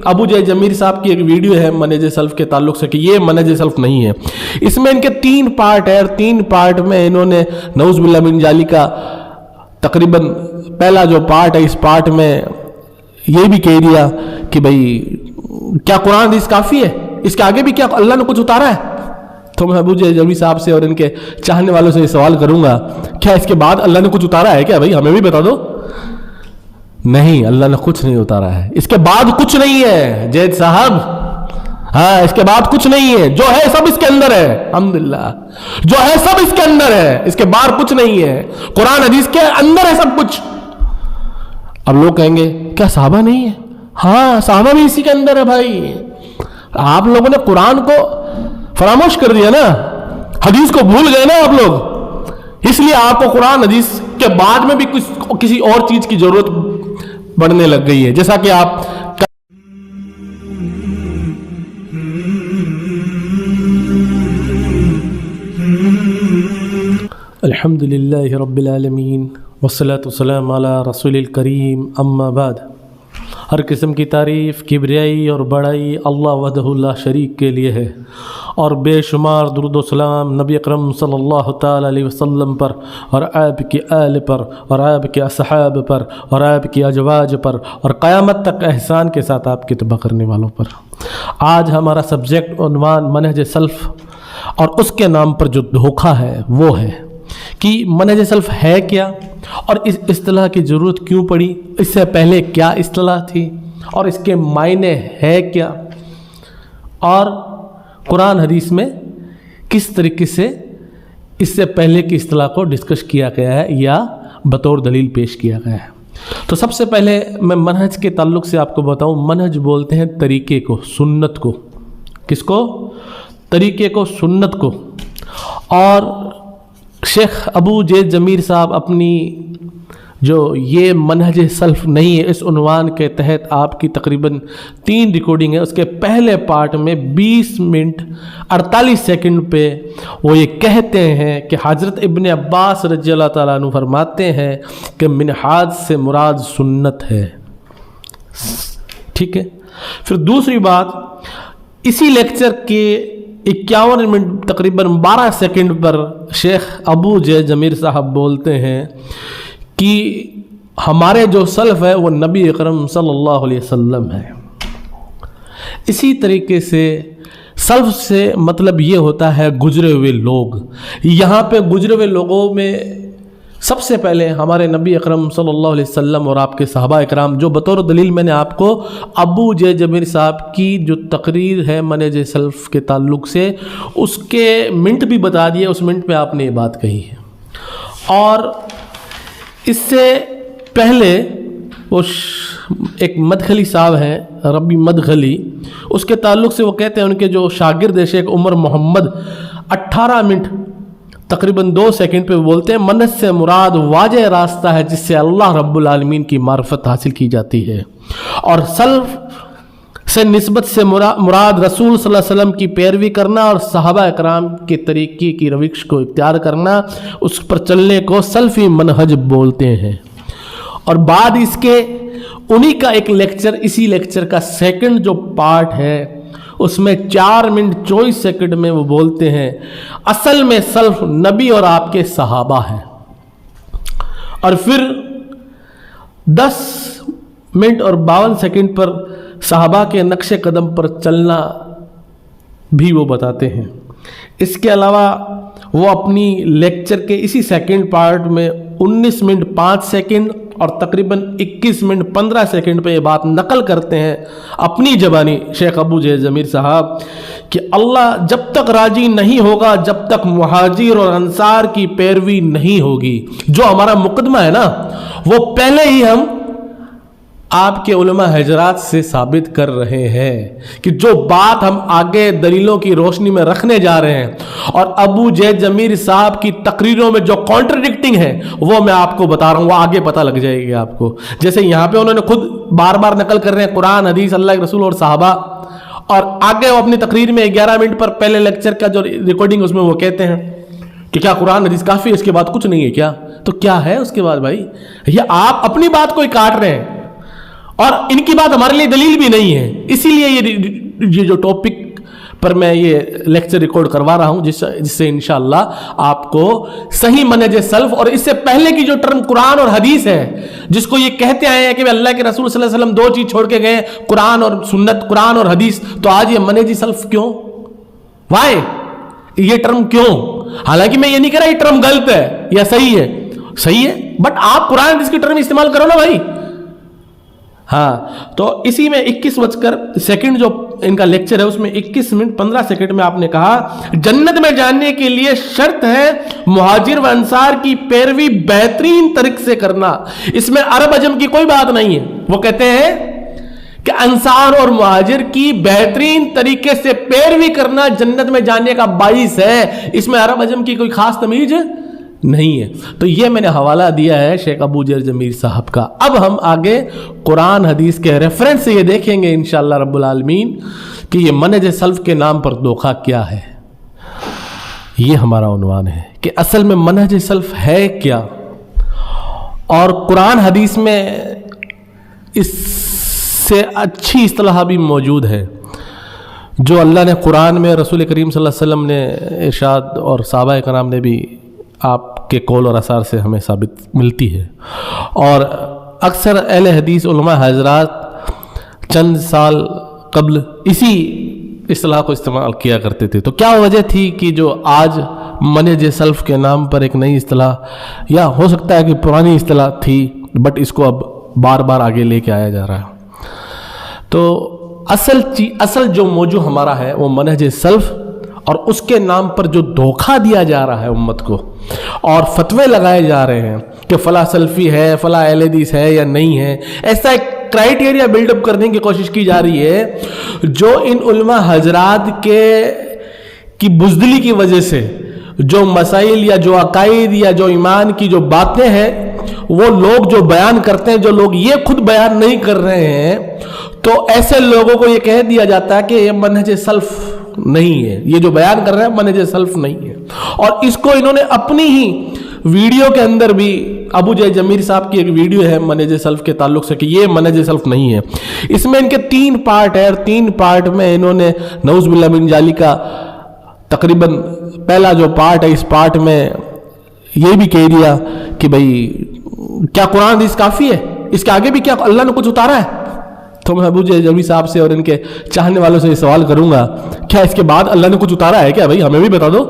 ابو جے جمیل صاحب کی ایک ویڈیو ہے منہج سلف کے تعلق سے کہ یہ منہج سلف نہیں ہے. اس میں ان کے 3 پارٹ ہے اور 3 پارٹ میں انہوں نے نعوذ باللہ من جالی کا تقریباً پہلا جو پارٹ ہے اس پارٹ میں یہ بھی کہہ دیا کہ بھئی کیا قرآن حدیث کافی ہے, اس کے آگے بھی کیا اللہ نے کچھ اتارا ہے. تو میں ابو جے جمیل صاحب سے اور ان کے چاہنے والوں سے یہ سوال کروں گا, کیا اس کے بعد اللہ نے کچھ اتارا ہے کیا؟ بھئی ہمیں بھی بتا دو. نہیں, اللہ نے کچھ نہیں اتارا ہے, اس کے بعد کچھ نہیں ہے جید صاحب. ہاں, اس کے بعد کچھ نہیں ہے, جو ہے سب اس کے اندر ہے. الحمدللہ, جو ہے سب اس کے اندر ہے, اس کے باہر کچھ نہیں ہے. قرآن حدیث کے اندر ہے سب کچھ. اب لوگ کہیں گے کیا صحابہ نہیں ہے؟ ہاں, صحابہ بھی اسی کے اندر ہے بھائی. آپ لوگوں نے قرآن کو فراموش کر دیا نا, حدیث کو بھول گئے نا آپ لوگ, اس لیے آپ کو قرآن حدیث کے بعد میں بھی کسی اور چیز کی ضرورت بڑھنے لگ گئی ہے. جیسا کہ آپ الحمدللہ رب العالمین والصلاة والسلام علی رسول الکریم, اما بعد. ہر قسم کی تعریف, کبریائی اور بڑائی اللہ وحدہ لا شریک کے لیے ہے, اور بے شمار درود و سلام نبی اکرم صلی اللہ تعالی علیہ وسلم پر اور آپ کی آل پر اور آپ کے اصحاب پر اور آپ کی ازواج پر اور قیامت تک احسان کے ساتھ آپ کی اتباع کرنے والوں پر. آج ہمارا سبجیکٹ عنوان منہج سلف اور اس کے نام پر جو دھوکہ ہے وہ ہے کہ منہج سلف ہے کیا, اور اس اصطلاح کی ضرورت کیوں پڑی, اس سے پہلے کیا اصطلاح تھی, اور اس کے معنی ہے کیا, اور قرآن حدیث میں کس طریقے سے اس سے پہلے کی اصطلاح کو ڈسکس کیا گیا ہے یا بطور دلیل پیش کیا گیا ہے. تو سب سے پہلے میں منہج کے تعلق سے آپ کو بتاؤں. منہج بولتے ہیں طریقے کو, سنت کو. کس کو؟ طریقے کو, سنت کو. اور شیخ ابو جے جمیل صاحب اپنی جو یہ منہج سلف نہیں ہے اس عنوان کے تحت آپ کی تقریباً 3 ریکارڈنگ ہے, اس کے پہلے پارٹ میں 20 منٹ 48 سیکنڈ پہ وہ یہ کہتے ہیں کہ حضرت ابن عباس رضی اللہ تعالیٰ عنہ فرماتے ہیں کہ منہاج سے مراد سنت ہے. ٹھیک ہے. پھر دوسری بات, اسی لیکچر کے 51 منٹ تقریباً 12 سیکنڈ پر شیخ ابو جے جمیل صاحب بولتے ہیں کہ ہمارے جو سلف ہے وہ نبی اکرم صلی اللہ علیہ وسلم ہے. اسی طریقے سے سلف سے مطلب یہ ہوتا ہے گزرے ہوئے لوگ. یہاں پہ گزرے ہوئے لوگوں میں سب سے پہلے ہمارے نبی اکرم صلی اللہ علیہ وسلم اور آپ کے صحابہ اکرام, جو بطور دلیل میں نے آپ کو ابو جے جمیل صاحب کی جو تقریر ہے منہج سلف کے تعلق سے اس کے منٹ بھی بتا دیے, اس منٹ پہ آپ نے یہ بات کہی ہے. اور اس سے پہلے وہ ایک مدخلی صاحب ہیں ربی مدخلی, اس کے تعلق سے وہ کہتے ہیں ان کے جو شاگرد شیخ عمر محمد 18 منٹ تقریباً 2 سیکنڈ پہ بولتے ہیں منہج سے مراد واضح راستہ ہے جس سے اللہ رب العالمین کی معرفت حاصل کی جاتی ہے, اور سلف سے نسبت سے مراد رسول صلی اللہ علیہ وسلم کی پیروی کرنا اور صحابہ اکرام کے طریقے کی روش کو اختیار کرنا, اس پر چلنے کو سلفی منہج بولتے ہیں. اور بعد اس کے انہی کا ایک لیکچر, اسی لیکچر کا سیکنڈ جو پارٹ ہے اس میں 4 منٹ 24 سیکنڈ میں وہ بولتے ہیں اصل میں سلف نبی اور آپ کے صحابہ ہیں. اور پھر 10 منٹ اور 52 سیکنڈ پر صحابہ کے نقش قدم پر چلنا بھی وہ بتاتے ہیں. اس کے علاوہ وہ اپنی لیکچر کے اسی سیکنڈ پارٹ میں 19 منٹ 5 سیکنڈ اور تقریباً 21 منٹ 15 سیکنڈ پہ یہ بات نقل کرتے ہیں اپنی زبانی شیخ ابو جے جمیل صاحب کہ اللہ جب تک راضی نہیں ہوگا جب تک مہاجر اور انصار کی پیروی نہیں ہوگی. جو ہمارا مقدمہ ہے نا وہ پہلے ہی ہم آپ کے علماء حضرات سے ثابت کر رہے ہیں کہ جو بات ہم آگے دلیلوں کی روشنی میں رکھنے جا رہے ہیں اور ابو جے جمیل صاحب کی تقریروں میں جو کانٹرڈکٹنگ ہے وہ میں آپ کو بتا رہا ہوں, وہ آگے پتہ لگ جائے گی آپ کو. جیسے یہاں پہ انہوں نے خود بار بار نقل کر رہے ہیں قرآن حدیث اللہ کے رسول اور صحابہ, اور آگے وہ اپنی تقریر میں 11 منٹ پر پہلے لیکچر کا جو ریکارڈنگ اس میں وہ کہتے ہیں کہ کیا قرآن حدیث کافی ہے, اس کے بعد کچھ نہیں ہے کیا؟ تو کیا ہے اس کے بعد بھائی؟ یہ آپ اپنی بات کو ہی کاٹ رہے ہیں. اور ان کی بات ہمارے لیے دلیل بھی نہیں ہے. اسی لیے یہ جو ٹاپک پر میں یہ لیکچر ریکارڈ کروا رہا ہوں جس سے انشاءاللہ آپ کو صحیح منہج سلف اور اس سے پہلے کی جو ٹرم قرآن اور حدیث ہے جس کو یہ کہتے آئے ہیں کہ اللہ کے رسول صلی اللہ علیہ وسلم دو چیز چھوڑ کے گئے قرآن اور سنت, قرآن اور حدیث, تو آج یہ منہج سلف کیوں, وائی یہ ٹرم کیوں؟ حالانکہ میں یہ نہیں کہہ رہا یہ ٹرم غلط ہے یا صحیح ہے, صحیح ہے بٹ آپ قرآن حدیث کی ٹرم استعمال کرو نا بھائی. ہاں تو اسی میں 21:02 جو ان کا لیکچر ہے اس میں 21:15 میں آپ نے کہا جنت میں جانے کے لیے شرط ہے مہاجر و انصار کی پیروی بہترین طریقے سے کرنا. اس میں عرب عجم کی کوئی بات نہیں ہے. وہ کہتے ہیں کہ انصار اور مہاجر کی بہترین طریقے سے پیروی کرنا جنت میں جانے کا باعث ہے. اس میں عرب عجم کی کوئی خاص تمیز نہیں ہے. تو یہ میں نے حوالہ دیا ہے شیخ ابو جے جمیل صاحب کا. اب ہم آگے قرآن حدیث کے ریفرنس سے یہ دیکھیں گے انشاءاللہ رب العالمین کہ یہ منہج سلف کے نام پر دھوکہ کیا ہے. یہ ہمارا عنوان ہے کہ اصل میں منہج سلف ہے کیا, اور قرآن حدیث میں اس سے اچھی اصطلاح بھی موجود ہے جو اللہ نے قرآن میں رسول کریم صلی اللہ علیہ وسلم نے ارشاد اور صحابہ کرام نے بھی آپ کے قول اور اثار سے ہمیں ثابت ملتی ہے. اور اکثر اہل حدیث علماء حضرات چند سال قبل اسی اصطلاح کو استعمال کیا کرتے تھے. تو کیا وجہ تھی کہ جو آج منہج سلف کے نام پر ایک نئی اصطلاح, یا ہو سکتا ہے کہ پرانی اصطلاح تھی بٹ اس کو اب بار بار آگے لے کے آیا جا رہا ہے. تو اصل جو موضوع ہمارا ہے وہ منہج سلف اور اس کے نام پر جو دھوکہ دیا جا رہا ہے امت کو اور فتوے لگائے جا رہے ہیں کہ فلاں سلفی ہے, فلاں اہل حدیث ہے یا نہیں ہے, ایسا ایک کرائیٹیریا بلڈ اپ کرنے کی کوشش کی جا رہی ہے جو ان علماء حضرات کی بزدلی کی وجہ سے جو مسائل یا جو عقائد یا جو ایمان کی جو باتیں ہیں وہ لوگ جو بیان کرتے ہیں, جو لوگ یہ خود بیان نہیں کر رہے ہیں, تو ایسے لوگوں کو یہ کہہ دیا جاتا ہے کہ یہ منہج سلف نہیں ہے, یہ جو بیان کر رہے ہیں منہج سلف نہیں ہے. اور اس کو انہوں نے اپنی ہی ویڈیو کے اندر بھی, ابو جے جمیل صاحب کی ایک ویڈیو ہے منہج سلف کے تعلق سے کہ یہ منہج سلف نہیں ہے. اس میں ان کے 3 پارٹ ہے اور 3 پارٹ میں انہوں نے نعوذ باللہ من ذالک کا تقریباً پہلا جو پارٹ ہے اس پارٹ میں یہ بھی کہہ دیا کہ بھئی کیا قرآن حدیث کافی ہے, اس کے آگے بھی کیا اللہ نے کچھ اتارا ہے. تو میں ابو جے جمیل صاحب سے اور ان کے چاہنے والوں سے یہ سوال کروں گا, کیا اس کے بعد اللہ نے کچھ اتارا ہے کیا بھائی, ہمیں بھی بتا دو.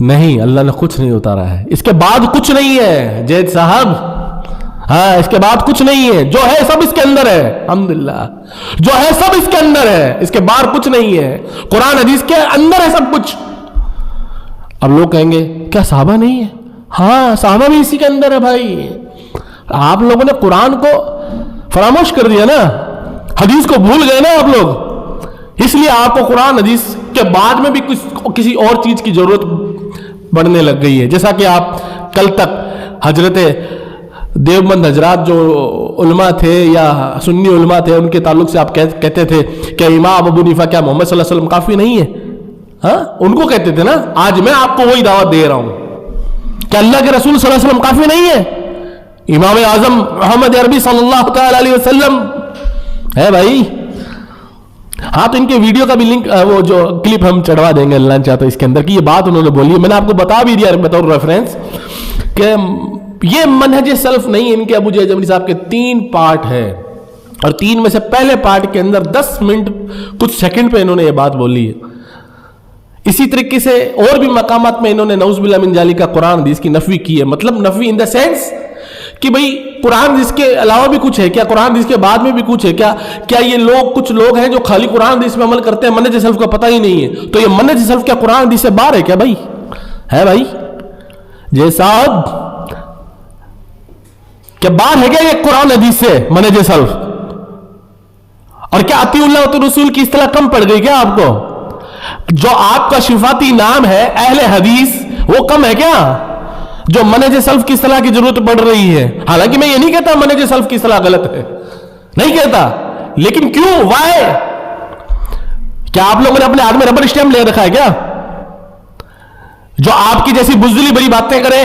نہیں, اللہ نے کچھ نہیں اتارا ہے, اس کے بعد کچھ نہیں ہے جید صاحب. ہاں, اس کے بعد کچھ نہیں ہے, جو ہے سب اس کے اندر ہے. الحمدللہ, جو ہے سب اس کے اندر ہے, اس کے باہر کچھ نہیں ہے. قرآن حدیث کے اندر ہے سب کچھ. اب لوگ کہیں گے کیا صحابہ نہیں ہے؟ ہاں, صحابہ بھی اسی کے اندر ہے بھائی. آپ لوگوں نے قرآن کو فراموش کر دیا نا, حدیث کو بھول گئے نا آپ لوگ, اس لیے آپ کو قرآن حدیث کے بعد میں بھی کسی اور چیز کی ضرورت بڑھنے لگ گئی ہے. جیسا کہ آپ کل تک حضرت دیوبند حضرات جو علماء تھے یا سنی علماء تھے ان کے تعلق سے آپ کہتے تھے کہ امام ابو حنیفہ کیا محمد صلی اللہ علیہ وسلم کافی نہیں ہے. ہاں, ان کو کہتے تھے نا. آج میں آپ کو وہی دعوت دے رہا ہوں کہ اللہ کے رسول صلی اللہ علیہ وسلم کافی نہیں ہے, امام اعظم محمد عربی صلی اللہ تعالی علیہ وسلم ہے بھائی. ہاں, تو ان کے ویڈیو کا بھی لنک, وہ جو کلپ ہم چڑھوا دیں گے اللہ چاہتا ہے اس کے اندر کی یہ بات انہوں نے بولی ہے. میں نے آپ کو بتا بھی دیا بطور ریفرنس کہ یہ منہج سلف نہیں. ان کے ابو جے جمیل صاحب کے 3 پارٹ ہے اور 3 میں سے پہلے پارٹ کے اندر 10 منٹ کچھ سیکنڈ پہ انہوں نے یہ بات بولی ہے. اسی طریقے سے اور بھی مقامات میں انہوں نے نعوذ باللہ من ذالک کا قرآن حدیث کی نفی کی ہے. مطلب نفی ان دا سینس کہ بھئی قرآن حدیث کے علاوہ بھی کچھ ہے کیا, قرآن حدیث کے بعد میں بھی کچھ ہے کیا یہ کچھ لوگ ہیں جو خالی قرآن حدیث میں عمل کرتے ہیں, منہج سلف کا پتہ ہی نہیں ہے. تو یہ منہج سلف کیا قرآن حدیث سے باہر ہے کیا بھائی؟ ہے بھائی جے صاحب, کیا باہر ہے کیا یہ قرآن حدیث سے منہج سلف؟ اور کیا اطیع اللہ و رسول کی اصطلاح کم پڑ گئی کیا آپ کو؟ جو آپ کا شفاتی نام ہے اہل حدیث وہ کم ہے کیا جو منہج سلف کی اصطلاح کی ضرورت پڑ رہی ہے؟ حالانکہ میں یہ نہیں کہتا منہج سلف کی اصطلاح غلط ہے, نہیں کہتا, لیکن کیوں, وائے؟ کیا آپ لوگوں نے اپنے ہاتھ میں ربر اسٹیمپ لے رکھا ہے کیا جو آپ کی جیسی بزدلی بڑی باتیں کریں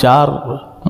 4